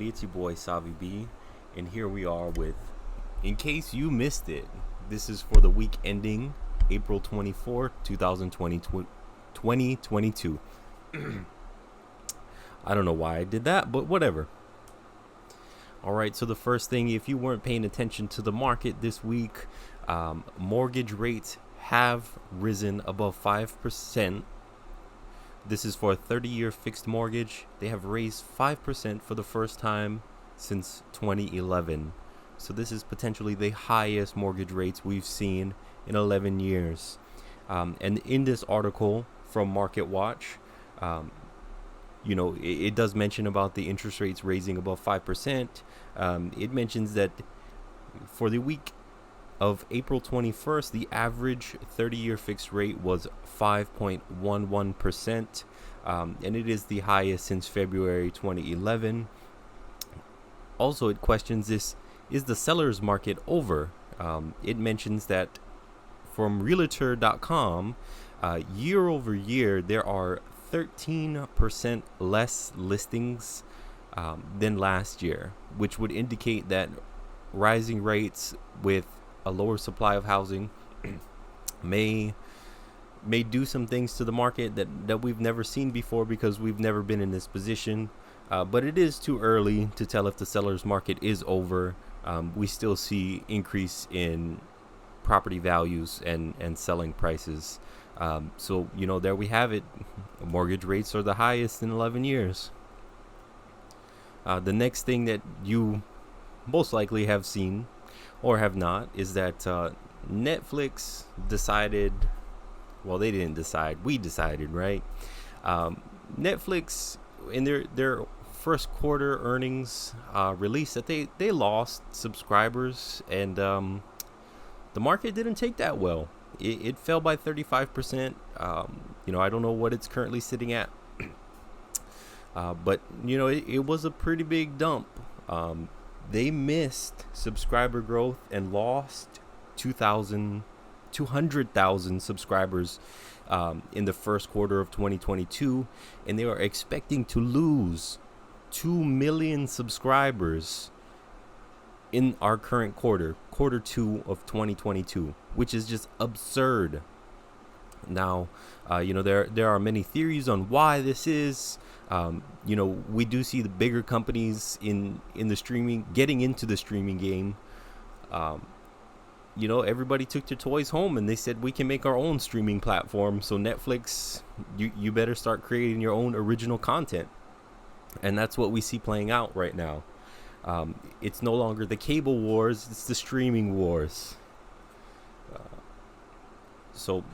It's your boy saviib, and here we are with In Case You Missed It. This is for the week ending April 24th, 2020, 2022. I don't know why I did that, but whatever. Alright, so the first thing, if you weren't paying attention to the market this week, mortgage rates have risen above 5%. This is for a 30-year fixed mortgage. They have raised 5% for the first time since 2011. So this is potentially the highest mortgage rates we've seen in 11 years. And in this article from Market Watch, it does mention about the interest rates raising above 5%. It mentions that for the week of April 21st, the average 30-year fixed rate was 5.11%, and it is the highest since February 2011. Also, it questions this: is the seller's market over? It mentions that from Realtor.com, year over year, there are 13% less listings than last year, which would indicate that rising rates with a lower supply of housing may do some things to the market that we've never seen before, because we've never been in this position. But it is too early to tell if the seller's market is over. We still see increase in property values and selling prices. So there we have it. Mortgage rates are the highest in 11 years. The next thing that you most likely have seen or have not is that Netflix decided, well, they didn't decide, we decided, right? Netflix, in their first quarter earnings released, that they lost subscribers, and the market didn't take that well. It fell by 35%. I don't know what it's currently sitting at, but it was a pretty big dump. They missed subscriber growth and lost 200,000 subscribers in the first quarter of 2022, and they are expecting to lose 2 million subscribers in our current quarter 2 of 2022, which is just absurd. Now, there are many theories on why this is. We do see the bigger companies in the streaming getting into the streaming game. Everybody took their toys home and they said, we can make our own streaming platform. So Netflix, you better start creating your own original content. And that's what we see playing out right now. It's no longer the cable wars, it's the streaming wars. So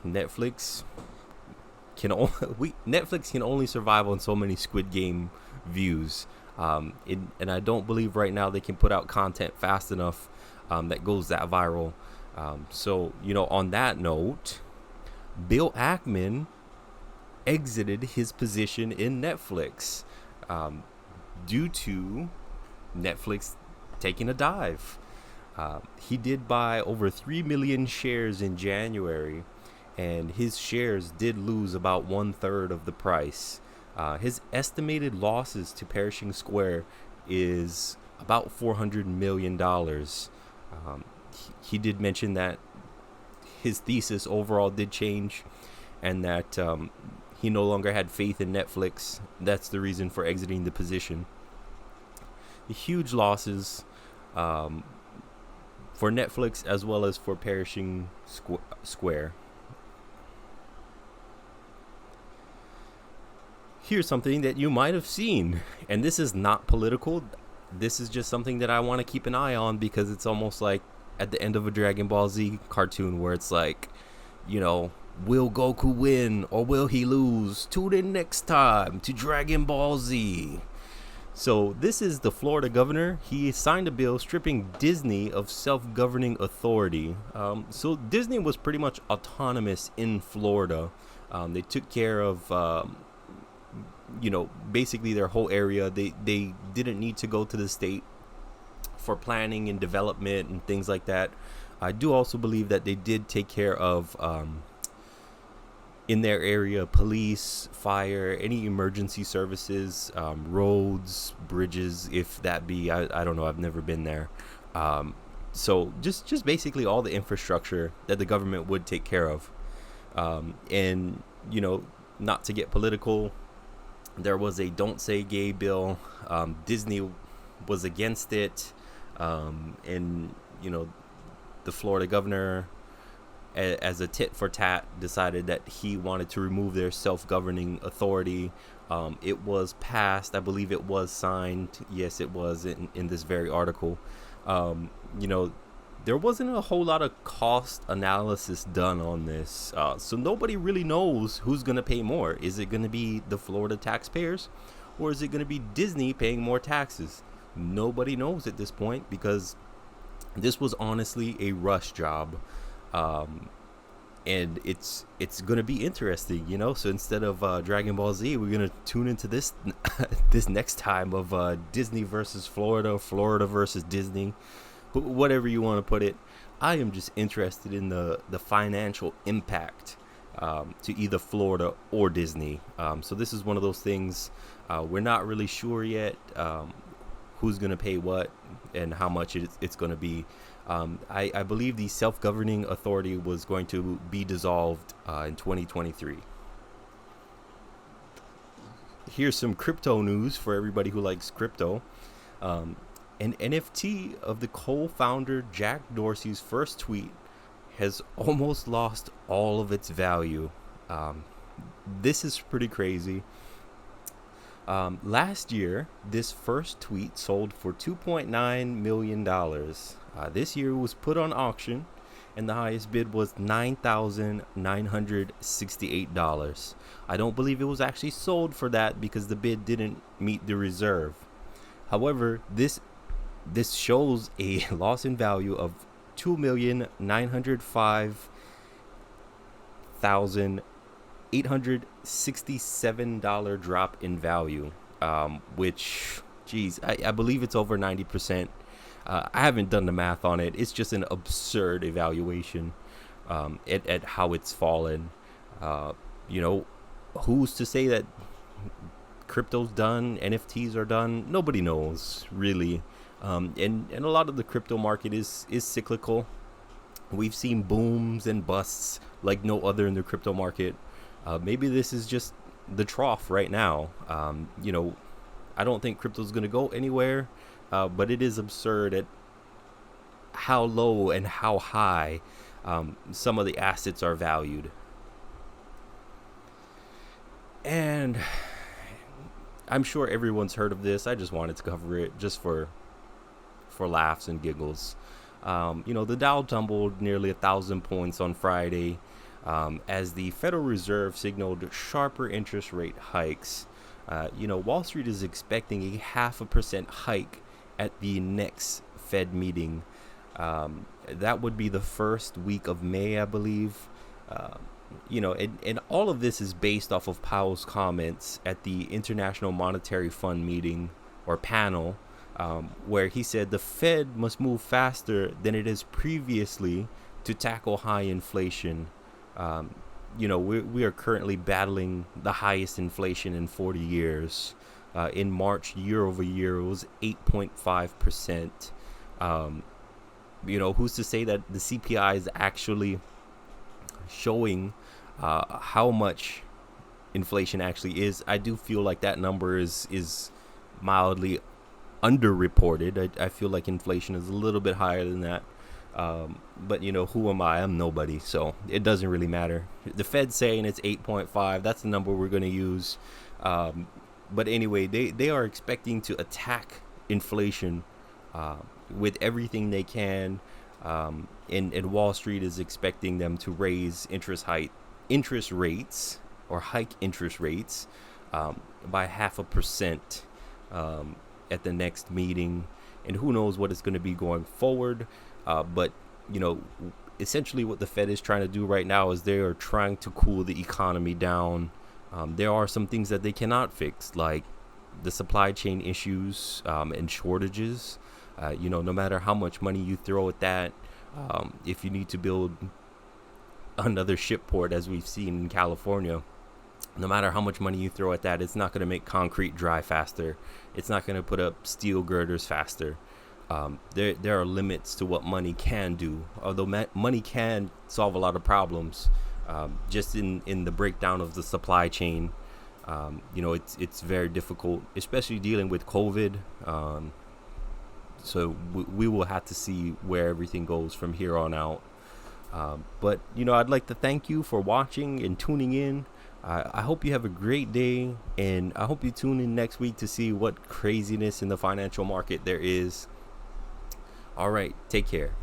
Netflix can only survive on so many Squid Game views, and I don't believe right now they can put out content fast enough that goes that viral. So on that note, Bill Ackman exited his position in Netflix due to Netflix taking a dive. He did buy over 3 million shares in January, and his shares did lose about 1/3 of the price. His estimated losses to Pershing Square is about $400 million. He did mention that his thesis overall did change, and that he no longer had faith in Netflix. That's the reason for exiting the position. Huge losses for Netflix as well as for Pershing Square. Here's something that you might have seen, and this is not political. This is just something that I want to keep an eye on, because it's almost like at the end of a Dragon Ball Z cartoon where it's like, will Goku win or will he lose? Tune in next time to Dragon Ball Z. So this is the Florida governor. He signed a bill stripping Disney of self-governing authority. So Disney was pretty much autonomous in Florida. They took care of basically their whole area. They didn't need to go to the state for planning and development and things like that. I do also believe that they did take care of in their area, police, fire, any emergency services, roads, bridges, if that be. I don't know. I've never been there. Um, so just basically all the infrastructure that the government would take care of. And, not to get political, there was a Don't Say Gay bill. Disney was against it. And, the Florida governor, as a tit for tat, decided that he wanted to remove their self-governing authority. It was passed. I believe it was signed. Yes, it was in this very article. You know, there wasn't a whole lot of cost analysis done on this. So nobody really knows who's going to pay more. Is it going to be the Florida taxpayers, or is it going to be Disney paying more taxes? Nobody knows at this point, because this was honestly a rush job. And it's going to be interesting, So instead of Dragon Ball Z, we're going to tune into this this next time of Disney versus Florida, Florida versus Disney, whatever you want to put it. I am just interested in the financial impact to either Florida or Disney. So this is one of those things we're not really sure yet who's going to pay what and how much it's going to be. I believe the self-governing authority was going to be dissolved in 2023. Here's some crypto news for everybody who likes crypto. An NFT of the co-founder Jack Dorsey's first tweet has almost lost all of its value. This is pretty crazy. Last year, this first tweet sold for $2.9 million. This year it was put on auction, and the highest bid was $9,968. I don't believe it was actually sold for that because the bid didn't meet the reserve. However, this shows a loss in value of $2,905,867 drop in value, which, I believe it's over 90%. I haven't done the math on it. It's just an absurd evaluation at how it's fallen. Who's to say that crypto's done, NFTs are done? Nobody knows, really. And a lot of the crypto market is cyclical. We've seen booms and busts like no other in the crypto market. Maybe this is just the trough right now. I don't think crypto's going to go anywhere. But it is absurd at how low and how high some of the assets are valued. And I'm sure everyone's heard of this. I just wanted to cover it just for laughs and giggles. The Dow tumbled nearly 1,000 points on Friday as the Federal Reserve signaled sharper interest rate hikes. Wall Street is expecting a 0.5% hike at the next Fed meeting. That would be the first week of May, I believe. And all of this is based off of Powell's comments at the International Monetary Fund meeting or panel, where he said the Fed must move faster than it has previously to tackle high inflation. We are currently battling the highest inflation in 40 years. In March, year over year, it was 8.5%. Who's to say that the CPI is actually showing how much inflation actually is? I do feel like that number is mildly underreported. I feel like inflation is a little bit higher than that. But who am I? I'm nobody, so it doesn't really matter. The Fed's saying it's 8.5. That's the number we're going to use. But anyway, they are expecting to attack inflation with everything they can. And Wall Street is expecting them to raise interest rates by 0.5% at the next meeting. And who knows what it's going to be going forward. But essentially what the Fed is trying to do right now is they are trying to cool the economy down. There are some things that they cannot fix, like the supply chain issues and shortages. No matter how much money you throw at that, if you need to build another ship port, as we've seen in California. No matter how much money you throw at that, it's not going to make concrete dry faster. It's not going to put up steel girders faster. There are limits to what money can do. Although money can solve a lot of problems, just in the breakdown of the supply chain, it's very difficult, especially dealing with COVID. So we will have to see where everything goes from here on out. But I'd like to thank you for watching and tuning in. I hope you have a great day, and I hope you tune in next week to see what craziness in the financial market there is. All right, take care.